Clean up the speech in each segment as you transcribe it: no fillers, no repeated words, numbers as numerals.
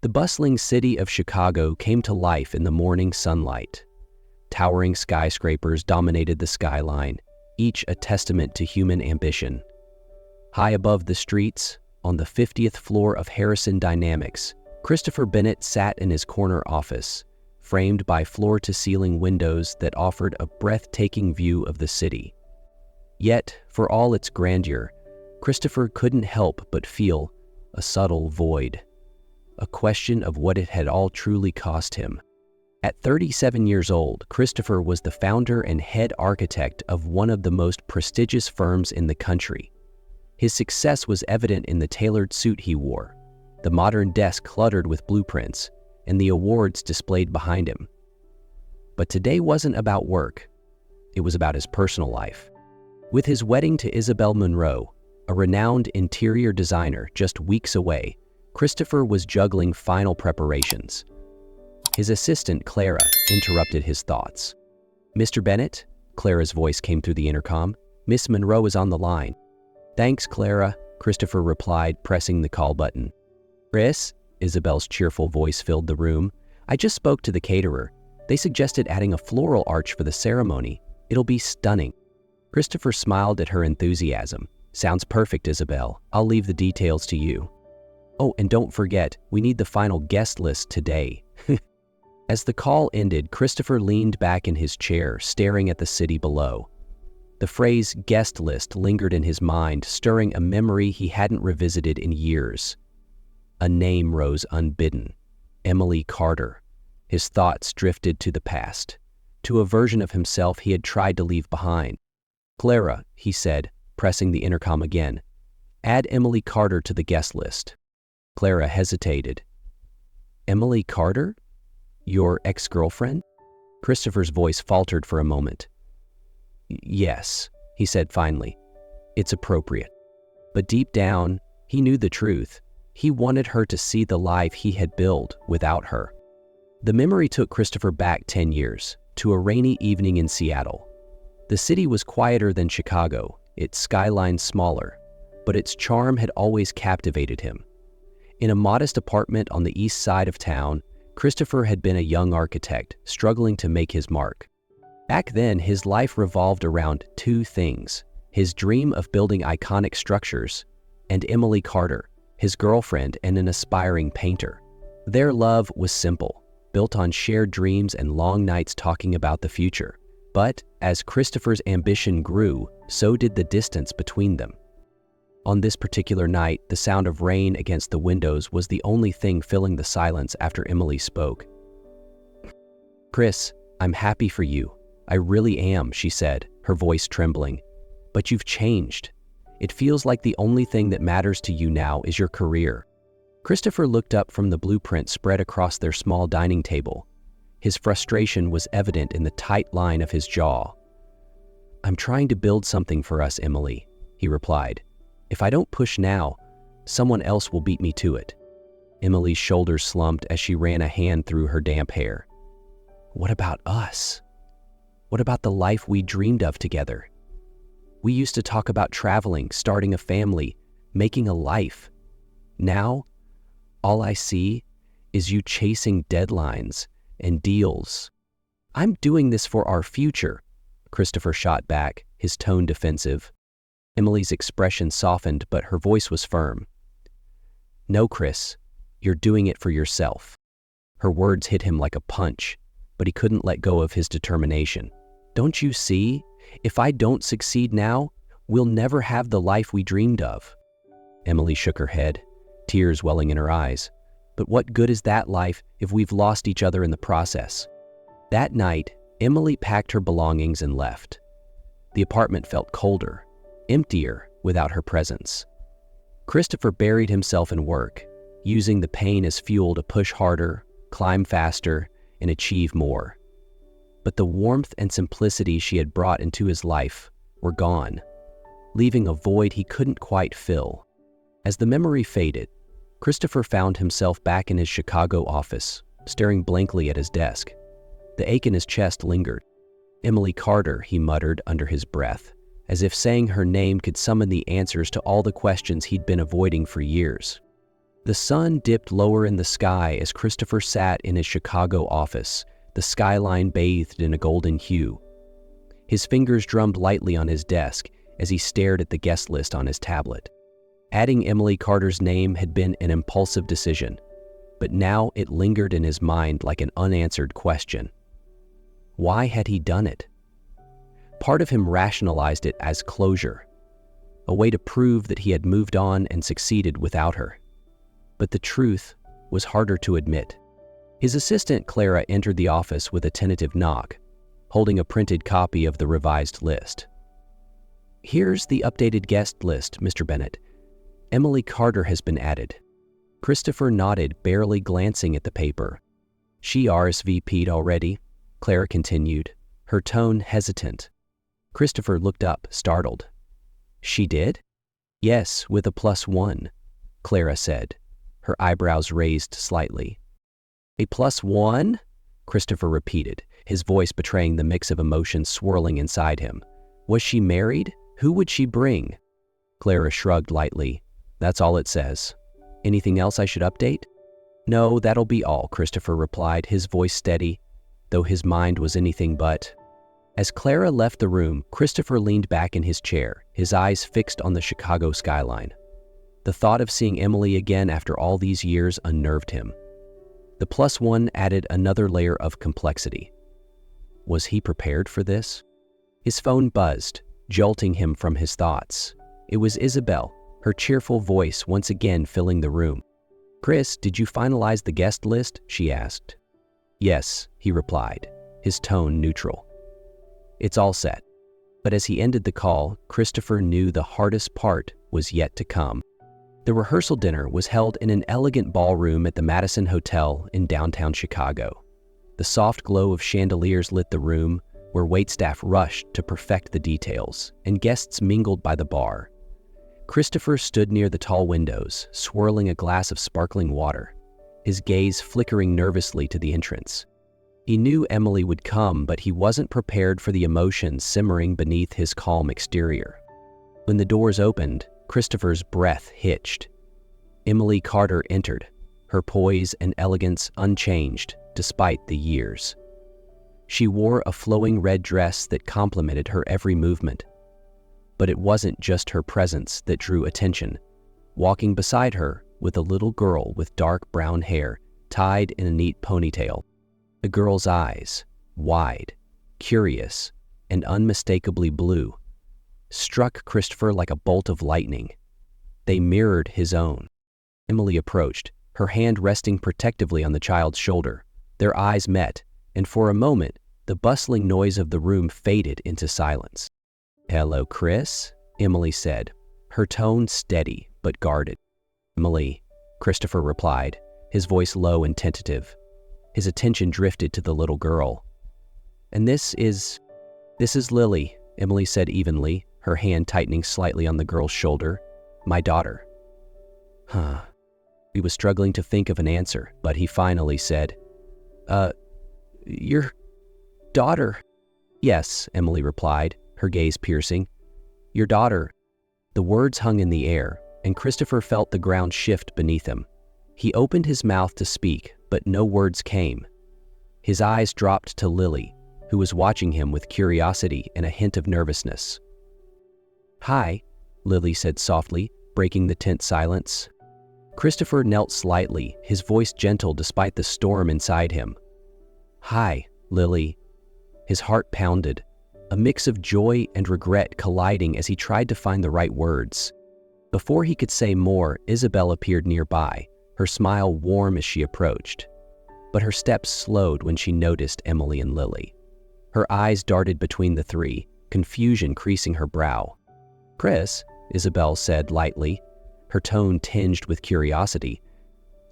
The bustling city of Chicago came to life in the morning sunlight. Towering skyscrapers dominated the skyline, each a testament to human ambition. High above the streets, on the 50th floor of Harrison Dynamics, Christopher Bennett sat in his corner office, framed by floor-to-ceiling windows that offered a breathtaking view of the city. Yet, for all its grandeur, Christopher couldn't help but feel a subtle void, a question of what it had all truly cost him. At 37 years old, Christopher was the founder and head architect of one of the most prestigious firms in the country. His success was evident in the tailored suit he wore, the modern desk cluttered with blueprints, and the awards displayed behind him. But today wasn't about work. It was about his personal life. With his wedding to Isabel Monroe, a renowned interior designer, just weeks away, Christopher was juggling final preparations. His assistant, Clara, interrupted his thoughts. "Mr. Bennett?" Clara's voice came through the intercom. "Miss Monroe is on the line." "Thanks, Clara," Christopher replied, pressing the call button. "Chris?" Isabel's cheerful voice filled the room. "I just spoke to the caterer. They suggested adding a floral arch for the ceremony. It'll be stunning." Christopher smiled at her enthusiasm. "Sounds perfect, Isabel. I'll leave the details to you. Oh, and don't forget, we need the final guest list today." As the call ended, Christopher leaned back in his chair, staring at the city below. The phrase guest list lingered in his mind, stirring a memory he hadn't revisited in years. A name rose unbidden: Emily Carter. His thoughts drifted to the past, to a version of himself he had tried to leave behind. "Clara," he said, pressing the intercom again, "add Emily Carter to the guest list." Clara hesitated. "Emily Carter? Your ex-girlfriend?" Christopher's voice faltered for a moment. "Yes," he said finally. "It's appropriate." But deep down, he knew the truth. He wanted her to see the life he had built without her. The memory took Christopher back 10 years, to a rainy evening in Seattle. The city was quieter than Chicago, its skyline smaller, but its charm had always captivated him. In a modest apartment on the east side of town, Christopher had been a young architect, struggling to make his mark. Back then, his life revolved around two things: his dream of building iconic structures, and Emily Carter, his girlfriend and an aspiring painter. Their love was simple, built on shared dreams and long nights talking about the future. But as Christopher's ambition grew, so did the distance between them. On this particular night, the sound of rain against the windows was the only thing filling the silence after Emily spoke. "Chris, I'm happy for you. I really am," she said, her voice trembling. "But you've changed. It feels like the only thing that matters to you now is your career." Christopher looked up from the blueprint spread across their small dining table. His frustration was evident in the tight line of his jaw. "I'm trying to build something for us, Emily," he replied. "If I don't push now, someone else will beat me to it." Emily's shoulders slumped as she ran a hand through her damp hair. "What about us? What about the life we dreamed of together? We used to talk about traveling, starting a family, making a life. Now, all I see is you chasing deadlines and deals." "I'm doing this for our future," Christopher shot back, his tone defensive. Emily's expression softened, but her voice was firm. "No, Chris, you're doing it for yourself." Her words hit him like a punch, but he couldn't let go of his determination. "Don't you see? If I don't succeed now, we'll never have the life we dreamed of." Emily shook her head, tears welling in her eyes. "But what good is that life if we've lost each other in the process?" That night, Emily packed her belongings and left. The apartment felt colder, emptier without her presence. Christopher buried himself in work, using the pain as fuel to push harder, climb faster, and achieve more. But the warmth and simplicity she had brought into his life were gone, leaving a void he couldn't quite fill. As the memory faded, Christopher found himself back in his Chicago office, staring blankly at his desk. The ache in his chest lingered. "Emily Carter," he muttered under his breath, as if saying her name could summon the answers to all the questions he'd been avoiding for years. The sun dipped lower in the sky as Christopher sat in his Chicago office, the skyline bathed in a golden hue. His fingers drummed lightly on his desk as he stared at the guest list on his tablet. Adding Emily Carter's name had been an impulsive decision, but now it lingered in his mind like an unanswered question. Why had he done it? Part of him rationalized it as closure, a way to prove that he had moved on and succeeded without her. But the truth was harder to admit. His assistant, Clara, entered the office with a tentative knock, holding a printed copy of the revised list. "Here's the updated guest list, Mr. Bennett. Emily Carter has been added." Christopher nodded, barely glancing at the paper. "She RSVP'd already," Clara continued, her tone hesitant. Christopher looked up, startled. "She did?" "Yes, with a +1, Clara said, her eyebrows raised slightly. "A +1? Christopher repeated, his voice betraying the mix of emotions swirling inside him. "Was she married? Who would she bring?" Clara shrugged lightly. "That's all it says. Anything else I should update?" "No, that'll be all," Christopher replied, his voice steady, though his mind was anything but. As Clara left the room, Christopher leaned back in his chair, his eyes fixed on the Chicago skyline. The thought of seeing Emily again after all these years unnerved him. The +1 added another layer of complexity. Was he prepared for this? His phone buzzed, jolting him from his thoughts. It was Isabel, her cheerful voice once again filling the room. "Chris, did you finalize the guest list?" she asked. "Yes," he replied, his tone neutral. "It's all set." But as he ended the call, Christopher knew the hardest part was yet to come. The rehearsal dinner was held in an elegant ballroom at the Madison Hotel in downtown Chicago. The soft glow of chandeliers lit the room, where waitstaff rushed to perfect the details, and guests mingled by the bar. Christopher stood near the tall windows, swirling a glass of sparkling water, his gaze flickering nervously to the entrance. He knew Emily would come, but he wasn't prepared for the emotions simmering beneath his calm exterior. When the doors opened, Christopher's breath hitched. Emily Carter entered, her poise and elegance unchanged despite the years. She wore a flowing red dress that complemented her every movement. But it wasn't just her presence that drew attention. Walking beside her was a little girl with dark brown hair tied in a neat ponytail. The girl's eyes, wide, curious, and unmistakably blue, struck Christopher like a bolt of lightning. They mirrored his own. Emily approached, her hand resting protectively on the child's shoulder. Their eyes met, and for a moment, the bustling noise of the room faded into silence. "Hello, Chris," Emily said, her tone steady but guarded. "Emily," Christopher replied, his voice low and tentative. His attention drifted to the little girl. "And this is Lily," Emily said evenly, her hand tightening slightly on the girl's shoulder. "My daughter." He was struggling to think of an answer, but he finally said, Your daughter?" "Yes," Emily replied, her gaze piercing. "Your daughter." The words hung in the air, and Christopher felt the ground shift beneath him. He opened his mouth to speak, but no words came. His eyes dropped to Lily, who was watching him with curiosity and a hint of nervousness. "Hi," Lily said softly, breaking the tense silence. Christopher knelt slightly, his voice gentle despite the storm inside him. "Hi, Lily." His heart pounded, a mix of joy and regret colliding as he tried to find the right words. Before he could say more, Isabel appeared nearby, her smile warm as she approached. But her steps slowed when she noticed Emily and Lily. Her eyes darted between the three, confusion creasing her brow. "Chris," Isabel said lightly, her tone tinged with curiosity,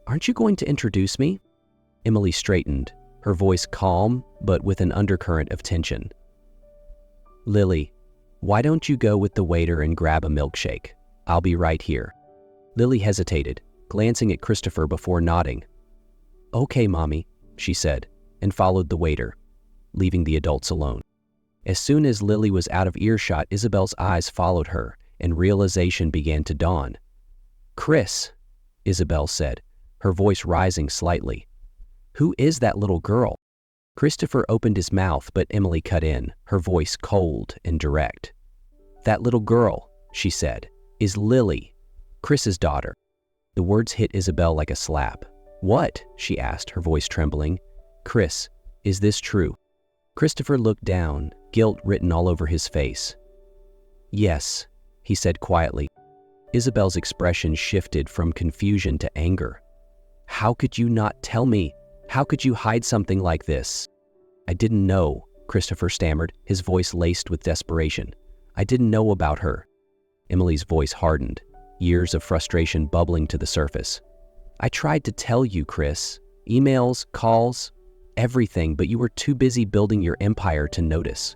"aren't you going to introduce me?" Emily straightened, her voice calm but with an undercurrent of tension. "Lily, why don't you go with the waiter and grab a milkshake? I'll be right here." Lily hesitated, glancing at Christopher before nodding. "Okay, Mommy," she said, and followed the waiter, leaving the adults alone. As soon as Lily was out of earshot, Isabel's eyes followed her, and realization began to dawn. "Chris," Isabel said, her voice rising slightly. "Who is that little girl?" Christopher opened his mouth, but Emily cut in, her voice cold and direct. "That little girl," she said, "is Lily, Chris's daughter." The words hit Isabel like a slap. "What?" she asked, her voice trembling. "Chris, is this true?" Christopher looked down, guilt written all over his face. "Yes," he said quietly. Isabel's expression shifted from confusion to anger. "How could you not tell me? How could you hide something like this?" "I didn't know," Christopher stammered, his voice laced with desperation. "I didn't know about her." Emily's voice hardened, years of frustration bubbling to the surface. "I tried to tell you, Chris. Emails, calls, everything, but you were too busy building your empire to notice."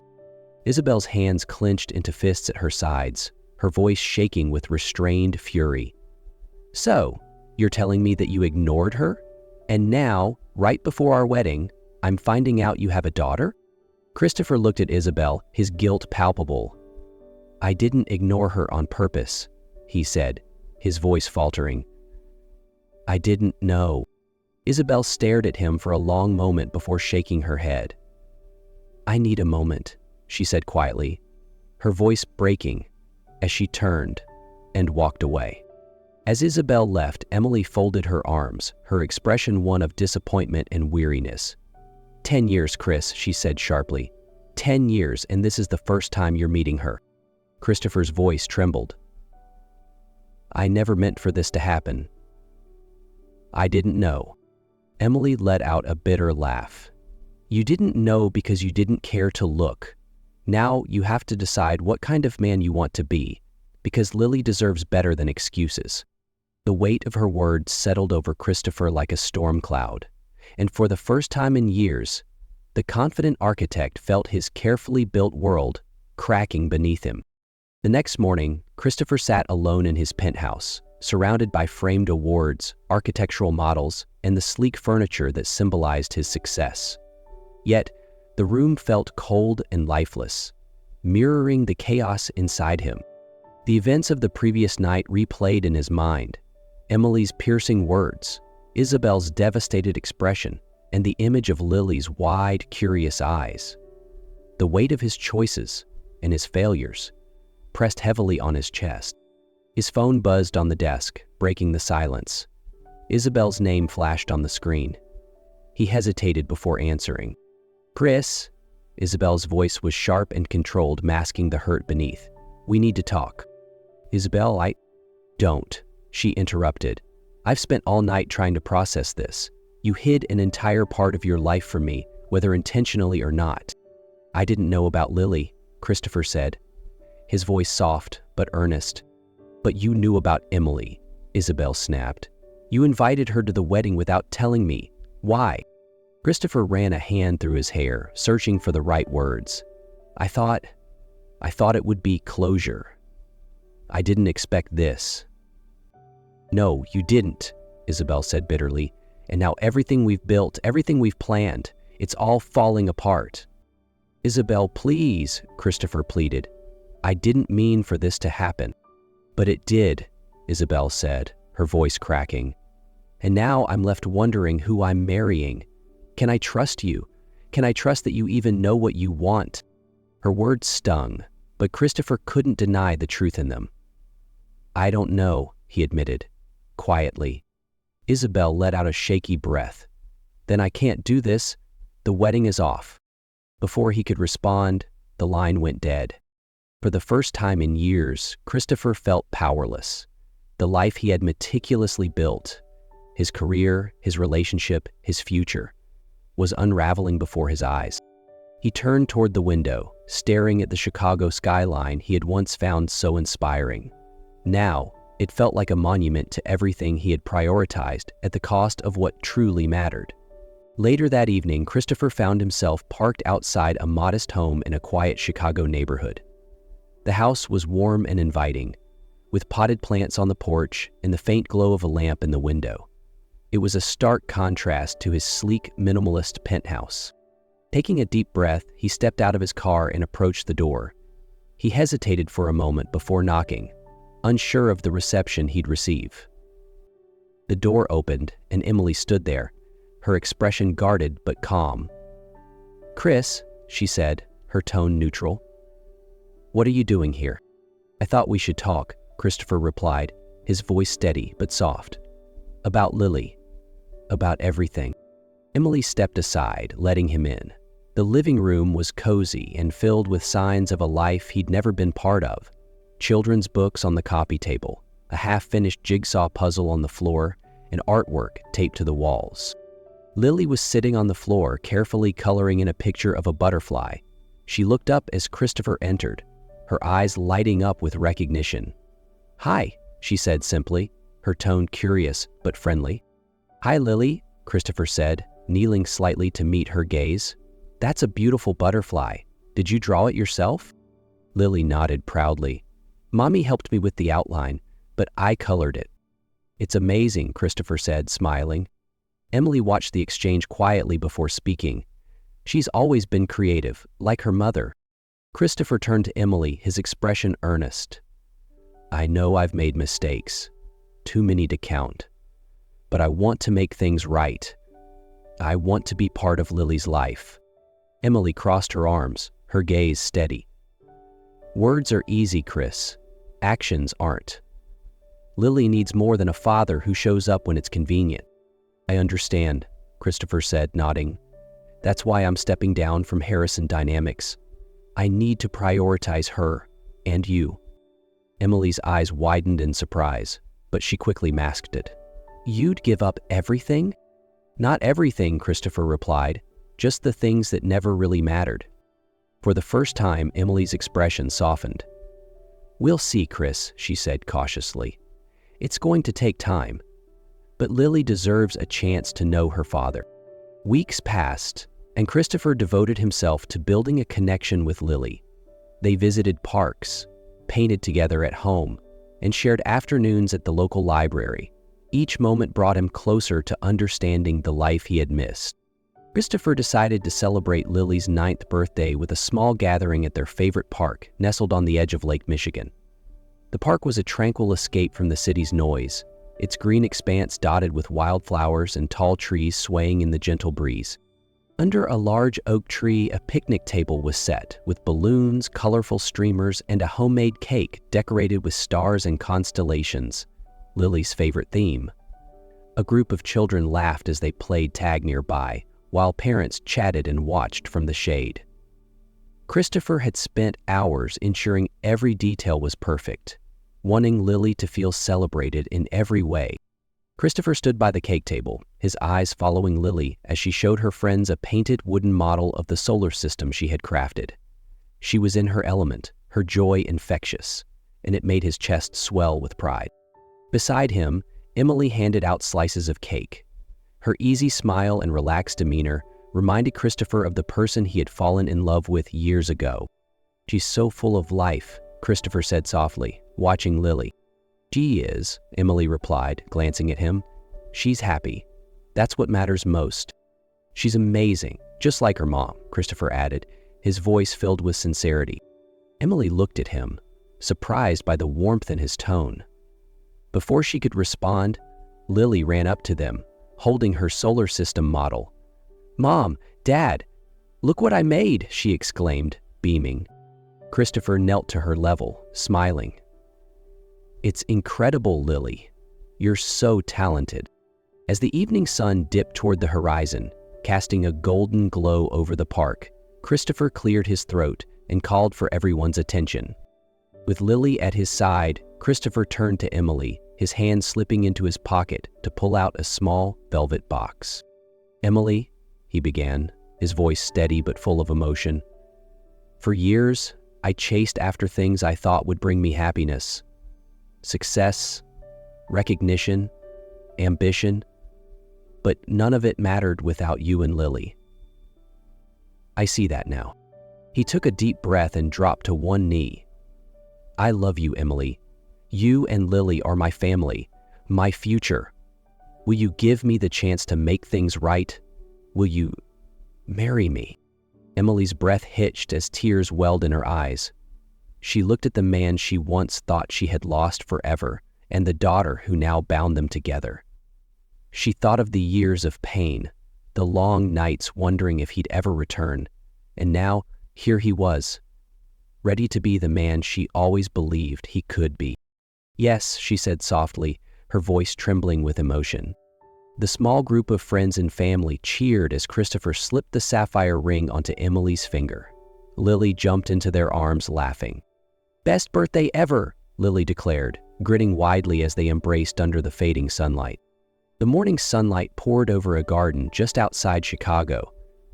Isabel's hands clenched into fists at her sides, her voice shaking with restrained fury. "So, you're telling me that you ignored her? And now, right before our wedding, I'm finding out you have a daughter?" Christopher looked at Isabel, his guilt palpable. "I didn't ignore her on purpose," he said, his voice faltering. "I didn't know." Isabel stared at him for a long moment before shaking her head. "I need a moment," she said quietly, her voice breaking as she turned and walked away. As Isabel left, Emily folded her arms, her expression one of disappointment and weariness. 10 years, Chris," she said sharply. 10 years, and this is the first time you're meeting her." Christopher's voice trembled. "I never meant for this to happen. I didn't know." Emily let out a bitter laugh. "You didn't know because you didn't care to look. Now you have to decide what kind of man you want to be, because Lily deserves better than excuses." The weight of her words settled over Christopher like a storm cloud, and for the first time in years, the confident architect felt his carefully built world cracking beneath him. The next morning, Christopher sat alone in his penthouse, surrounded by framed awards, architectural models, and the sleek furniture that symbolized his success. Yet, the room felt cold and lifeless, mirroring the chaos inside him. The events of the previous night replayed in his mind. Emily's piercing words, Isabel's devastated expression, and the image of Lily's wide, curious eyes. The weight of his choices and his failures pressed heavily on his chest. His phone buzzed on the desk, breaking the silence. Isabel's name flashed on the screen. He hesitated before answering. "Chris," Isabel's voice was sharp and controlled, masking the hurt beneath. "We need to talk." "Isabel, Don't," she interrupted. "I've spent all night trying to process this. You hid an entire part of your life from me, whether intentionally or not." "I didn't know about Lily," Christopher said, his voice soft but earnest. "But you knew about Emily," Isabel snapped. "You invited her to the wedding without telling me. Why?" Christopher ran a hand through his hair, searching for the right words. I thought it would be closure. I didn't expect this." "No, you didn't," Isabel said bitterly. "And now everything we've built, everything we've planned, it's all falling apart." "Isabel, please," Christopher pleaded. "I didn't mean for this to happen." "But it did," Isabel said, her voice cracking. "And now I'm left wondering who I'm marrying. Can I trust you? Can I trust that you even know what you want?" Her words stung, but Christopher couldn't deny the truth in them. "I don't know," he admitted, quietly. Isabel let out a shaky breath. "Then I can't do this. The wedding is off." Before he could respond, the line went dead. For the first time in years, Christopher felt powerless. The life he had meticulously built, his career, his relationship, his future, was unraveling before his eyes. He turned toward the window, staring at the Chicago skyline he had once found so inspiring. Now, it felt like a monument to everything he had prioritized at the cost of what truly mattered. Later that evening, Christopher found himself parked outside a modest home in a quiet Chicago neighborhood. The house was warm and inviting, with potted plants on the porch and the faint glow of a lamp in the window. It was a stark contrast to his sleek, minimalist penthouse. Taking a deep breath, he stepped out of his car and approached the door. He hesitated for a moment before knocking, unsure of the reception he'd receive. The door opened, and Emily stood there, her expression guarded but calm. "Chris," she said, her tone neutral. "What are you doing here?" "I thought we should talk," Christopher replied, his voice steady but soft. "About Lily. About everything." Emily stepped aside, letting him in. The living room was cozy and filled with signs of a life he'd never been part of. Children's books on the coffee table, a half-finished jigsaw puzzle on the floor, and artwork taped to the walls. Lily was sitting on the floor, carefully coloring in a picture of a butterfly. She looked up as Christopher entered, her eyes lighting up with recognition. "Hi," she said simply, her tone curious but friendly. "Hi, Lily," Christopher said, kneeling slightly to meet her gaze. "That's a beautiful butterfly. Did you draw it yourself?" Lily nodded proudly. "Mommy helped me with the outline, but I colored it." "It's amazing," Christopher said, smiling. Emily watched the exchange quietly before speaking. She's always been creative, like her mother. Christopher turned to Emily, his expression earnest. "I know I've made mistakes, too many to count, but I want to make things right. I want to be part of Lily's life." Emily crossed her arms, her gaze steady. "Words are easy, Chris. Actions aren't. Lily needs more than a father who shows up when it's convenient." "I understand," Christopher said, nodding. "That's why I'm stepping down from Harrison Dynamics. I need to prioritize her and you." Emily's eyes widened in surprise, but she quickly masked it. "You'd give up everything?" "Not everything," Christopher replied, "just the things that never really mattered." For the first time, Emily's expression softened. "We'll see, Chris," she said cautiously. "It's going to take time, but Lily deserves a chance to know her father." Weeks passed, and Christopher devoted himself to building a connection with Lily. They visited parks, painted together at home, and shared afternoons at the local library. Each moment brought him closer to understanding the life he had missed. Christopher decided to celebrate Lily's 9th birthday with a small gathering at their favorite park, nestled on the edge of Lake Michigan. The park was a tranquil escape from the city's noise, its green expanse dotted with wildflowers and tall trees swaying in the gentle breeze. Under a large oak tree, a picnic table was set, with balloons, colorful streamers, and a homemade cake decorated with stars and constellations, Lily's favorite theme. A group of children laughed as they played tag nearby, while parents chatted and watched from the shade. Christopher had spent hours ensuring every detail was perfect, wanting Lily to feel celebrated in every way. Christopher stood by the cake table, his eyes following Lily as she showed her friends a painted wooden model of the solar system she had crafted. She was in her element, her joy infectious, and it made his chest swell with pride. Beside him, Emily handed out slices of cake. Her easy smile and relaxed demeanor reminded Christopher of the person he had fallen in love with years ago. "She's so full of life," Christopher said softly, watching Lily. "She is," Emily replied, glancing at him. "She's happy. That's what matters most." "She's amazing, just like her mom," Christopher added, his voice filled with sincerity. Emily looked at him, surprised by the warmth in his tone. Before she could respond, Lily ran up to them, holding her solar system model. "Mom, Dad, look what I made," she exclaimed, beaming. Christopher knelt to her level, smiling. "It's incredible, Lily. You're so talented." As the evening sun dipped toward the horizon, casting a golden glow over the park, Christopher cleared his throat and called for everyone's attention. With Lily at his side, Christopher turned to Emily, his hand slipping into his pocket to pull out a small velvet box. "Emily," he began, his voice steady but full of emotion. "For years, I chased after things I thought would bring me happiness. Success, recognition, ambition, but none of it mattered without you and Lily. I see that now." He took a deep breath and dropped to one knee. "I love you, Emily. You and Lily are my family, my future. Will you give me the chance to make things right? Will you marry me?" Emily's breath hitched as tears welled in her eyes. She looked at the man she once thought she had lost forever and the daughter who now bound them together. She thought of the years of pain, the long nights wondering if he'd ever return, and now here he was, ready to be the man she always believed he could be. "Yes," she said softly, her voice trembling with emotion. The small group of friends and family cheered as Christopher slipped the sapphire ring onto Emily's finger. Lily jumped into their arms laughing. "Best birthday ever," Lily declared, grinning widely as they embraced under the fading sunlight. The morning sunlight poured over a garden just outside Chicago,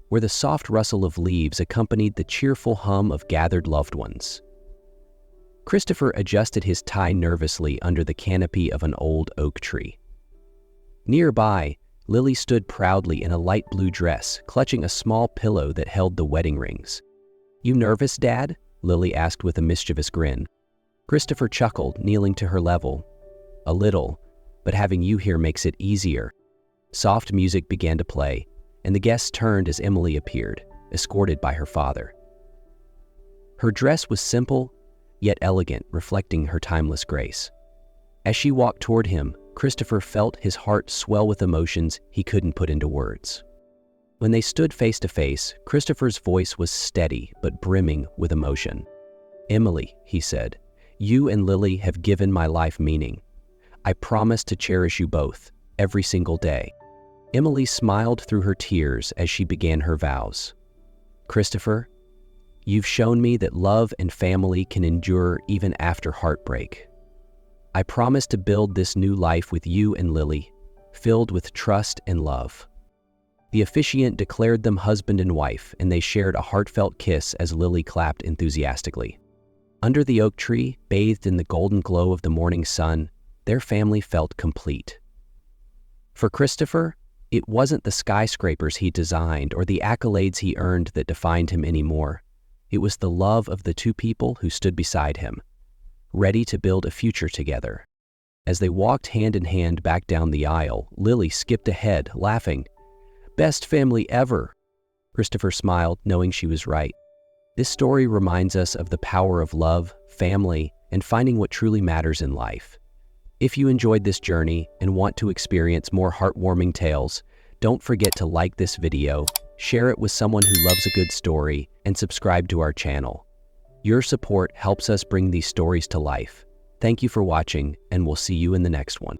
where the soft rustle of leaves accompanied the cheerful hum of gathered loved ones. Christopher adjusted his tie nervously under the canopy of an old oak tree. Nearby, Lily stood proudly in a light blue dress, clutching a small pillow that held the wedding rings. "You nervous, Dad?" Lily asked with a mischievous grin. Christopher chuckled, kneeling to her level. "A little, but having you here makes it easier." Soft music began to play, and the guests turned as Emily appeared, escorted by her father. Her dress was simple, yet elegant, reflecting her timeless grace. As she walked toward him, Christopher felt his heart swell with emotions he couldn't put into words. When they stood face to face, Christopher's voice was steady but brimming with emotion. "Emily," he said, "you and Lily have given my life meaning. I promise to cherish you both, every single day." Emily smiled through her tears as she began her vows. "Christopher, you've shown me that love and family can endure even after heartbreak. I promise to build this new life with you and Lily, filled with trust and love." The officiant declared them husband and wife, and they shared a heartfelt kiss as Lily clapped enthusiastically. Under the oak tree, bathed in the golden glow of the morning sun, their family felt complete. For Christopher, it wasn't the skyscrapers he designed or the accolades he earned that defined him anymore. It was the love of the two people who stood beside him, ready to build a future together. As they walked hand in hand back down the aisle, Lily skipped ahead, laughing. "Best family ever." Christopher smiled, knowing she was right. This story reminds us of the power of love, family, and finding what truly matters in life. If you enjoyed this journey and want to experience more heartwarming tales, don't forget to like this video, share it with someone who loves a good story, and subscribe to our channel. Your support helps us bring these stories to life. Thank you for watching, and we'll see you in the next one.